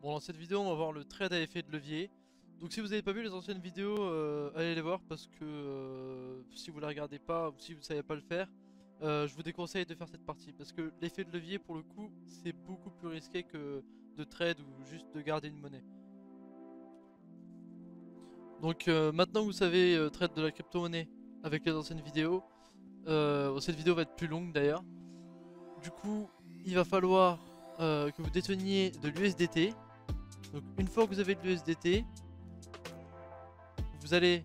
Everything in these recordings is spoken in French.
Bon, dans cette vidéo, on va voir le trade à effet de levier. Donc si vous n'avez pas vu les anciennes vidéos, allez les voir parce que si vous la regardez pas ou si vous ne savez pas le faire, je vous déconseille de faire cette partie parce que l'effet de levier pour le coup c'est beaucoup plus risqué que de trade ou juste de garder une monnaie. Donc maintenant que vous savez trade de la crypto-monnaie avec les anciennes vidéos, cette vidéo va être plus longue d'ailleurs. Du coup, il va falloir que vous déteniez de l'USDT. Donc une fois que vous avez de l'USDT, vous allez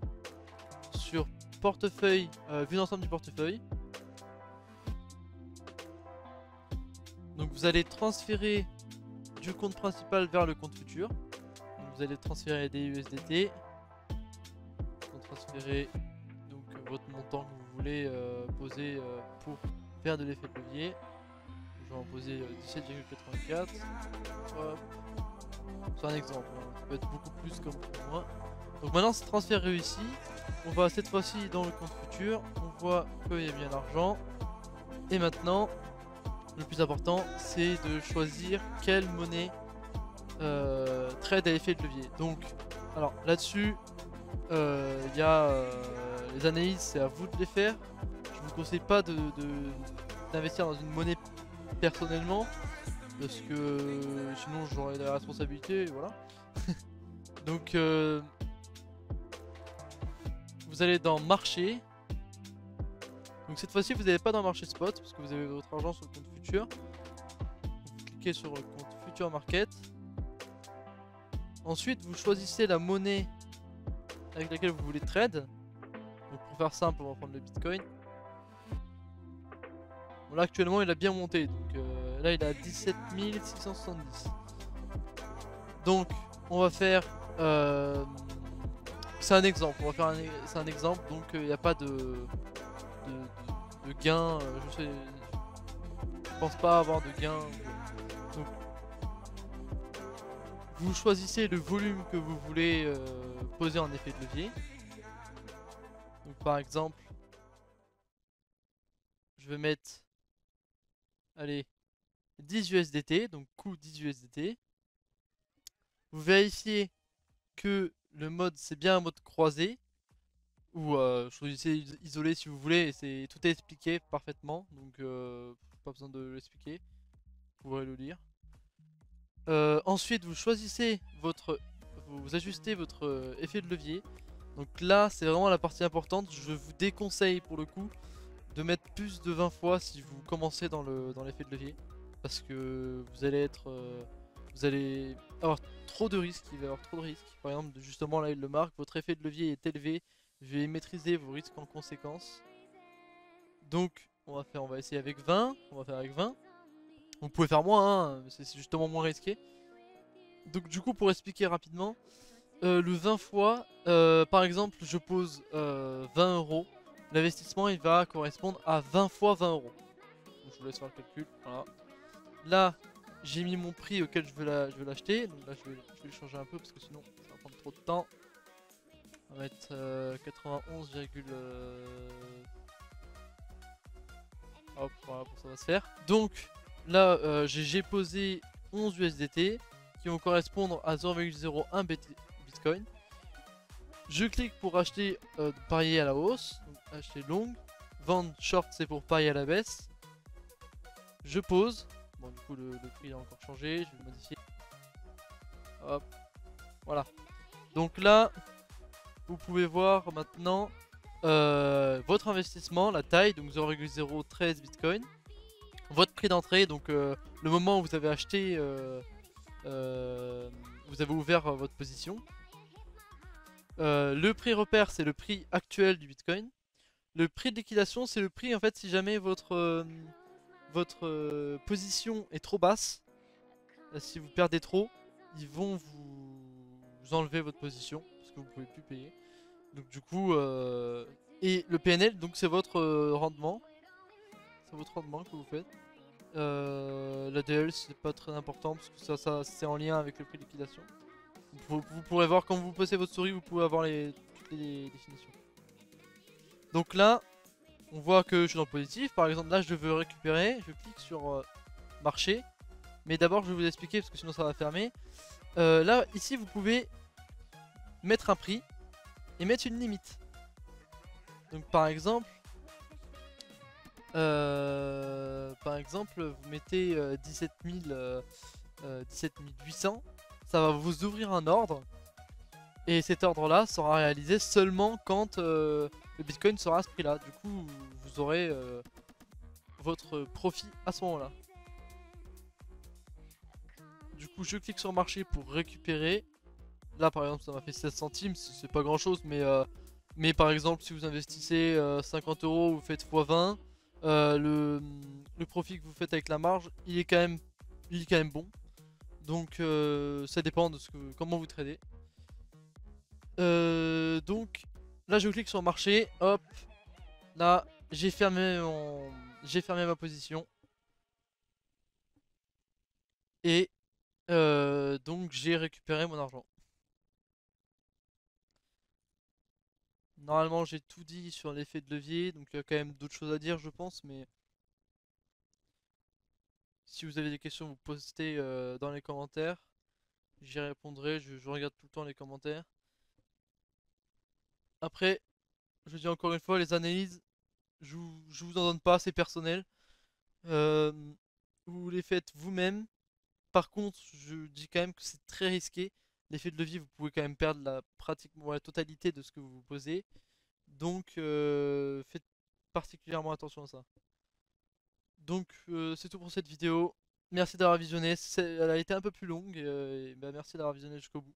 sur portefeuille, vue d'ensemble du portefeuille. Donc vous allez transférer du compte principal vers le compte futur. Donc vous allez transférer des USDT. Transférer donc votre montant que vous voulez poser pour faire de l'effet de levier. Je vais en poser 17,84. C'est un exemple, hein. Ça peut être beaucoup plus comme moins. Donc maintenant ce transfert réussi. On va cette fois-ci dans le compte futur. On voit qu'il y a bien l'argent. Et maintenant, le plus important, c'est de choisir quelle monnaie trade à effet de levier. Donc, alors là-dessus, il y a les analyses, c'est à vous de les faire. Je vous conseille pas d'investir dans une monnaie personnellement, parce que sinon j'aurais la responsabilité, et voilà. Donc, vous allez dans marché. Donc cette fois-ci, vous n'allez pas dans marché spot, parce que vous avez votre argent sur le compte futur. Vous cliquez sur le compte future market. Ensuite, vous choisissez la monnaie avec laquelle vous voulez trade. Donc pour faire simple, on va prendre le Bitcoin. Bon, là actuellement il a bien monté, donc là il est à 17 670. Donc on va faire... c'est un exemple, on va faire c'est un exemple, donc il n'y a pas de gain. Je pense pas avoir de gain. Donc vous choisissez le volume que vous voulez poser en effet de levier. Donc par exemple, je vais mettre, allez, 10 USDT, donc coût 10 USDT. Vous vérifiez que le mode c'est bien un mode croisé, ou choisissez isolé si vous voulez, et tout est expliqué parfaitement, donc pas besoin de l'expliquer, vous pourrez le lire. Ensuite vous choisissez vous ajustez votre effet de levier. Donc là c'est vraiment la partie importante, je vous déconseille pour le coup de mettre plus de 20 fois si vous commencez dans l'effet de levier. Parce que vous allez avoir trop de risques, il va y avoir trop de risques. Par exemple, justement là il le marque, votre effet de levier est élevé, je vais maîtriser vos risques en conséquence. Donc on va essayer avec 20, on va faire avec 20. Vous pouvez faire moins, hein, c'est justement moins risqué. Donc du coup pour expliquer rapidement, le 20 fois, par exemple je pose 20 euros. L'investissement il va correspondre à 20 fois 20 euros. Donc, je vous laisse faire le calcul. Voilà. Là j'ai mis mon prix auquel je veux l'acheter. Donc là je vais le changer un peu parce que sinon ça va prendre trop de temps. On va mettre 91, hop, voilà, pour ça va se faire. Donc là j'ai posé 11 USDT qui vont correspondre à 0,01 Bitcoin. Je clique pour acheter, parier à la hausse, donc acheter long. Vendre short c'est pour parier à la baisse. Je pose. Bon du coup le prix a encore changé, je vais le modifier. Hop, voilà. Donc là, vous pouvez voir maintenant votre investissement, la taille, donc 0,013 Bitcoin. Votre prix d'entrée, donc le moment où vous avez acheté, vous avez ouvert votre position. Le prix repère c'est le prix actuel du Bitcoin. Le prix de liquidation c'est le prix en fait si jamais votre position est trop basse. Si vous perdez trop, ils vont vous enlever votre position parce que vous pouvez plus payer. Donc du coup et le PNL donc c'est votre rendement. C'est votre rendement que vous faites. L'ADL c'est pas très important parce que ça c'est en lien avec le prix de liquidation. Vous pourrez voir quand vous postez votre souris, vous pouvez avoir toutes les définitions. Donc là, on voit que je suis dans le positif. Par exemple, là, je veux récupérer. Je clique sur marché. Mais d'abord, je vais vous expliquer parce que sinon ça va fermer. Là, ici, vous pouvez mettre un prix et mettre une limite. Donc par exemple, vous mettez 17 800, ça va vous ouvrir un ordre. Et cet ordre-là sera réalisé seulement quand le Bitcoin sera à ce prix-là. Du coup, vous aurez votre profit à ce moment-là. Du coup, je clique sur marché pour récupérer. Là, par exemple, ça m'a fait 16 centimes, c'est pas grand-chose, mais par exemple, si vous investissez 50 euros, vous faites x20, le profit que vous faites avec la marge, il est quand même bon. Donc, ça dépend de comment vous tradez. Donc, là, je clique sur marché, hop, là, j'ai fermé ma position. Et donc, j'ai récupéré mon argent. Normalement, j'ai tout dit sur l'effet de levier, donc il y a quand même d'autres choses à dire, je pense, mais si vous avez des questions, vous postez dans les commentaires. J'y répondrai, je regarde tout le temps les commentaires. Après, je dis encore une fois, les analyses, je vous en donne pas, c'est personnel. Euh, vous les faites vous-même. Par contre, je dis quand même que c'est très risqué. L'effet de levier, vous pouvez quand même perdre pratiquement la totalité de ce que vous posez. Donc, faites particulièrement attention à ça. Donc, c'est tout pour cette vidéo. Merci d'avoir visionné. Elle a été un peu plus longue. Et bah, merci d'avoir visionné jusqu'au bout.